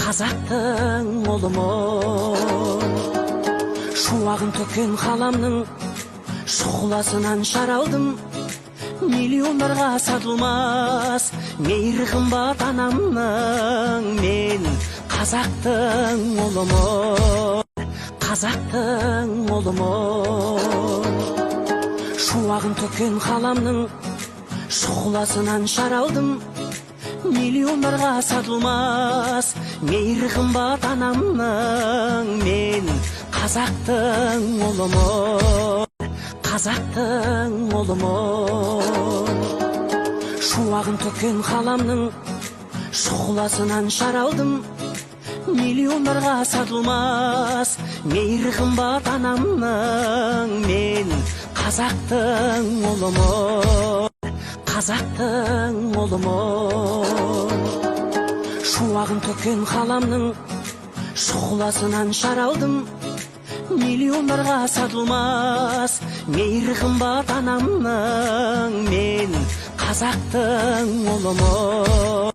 қазақтың ұлымын. Шуағын төккен қаламның шұғыласынан шар алдым. Миллиондарға сатылмас мейір қымбат анамның. Мен қазақтың ұлымын, қазақтың ұлымын. Шуағын төккен қаламның шұғыласынан шар алдым. Миллиондарға сатылмас мейір қымбат анамның. Мен қазақтың ұлымын, қазақтың ұлымын. Шуағын төккен қаламның шұғыласынан шар алдым. Миллиондарға сатылмас мейір қымбат анамның. Мен қазақтың ұлымын, қазақтың ұлымын. Шуағын төккен қаламның шұғыласынан шар алдым. Миллиондарға сатылмас мейір қымбат анамның. Мен қазақтың ұлымын.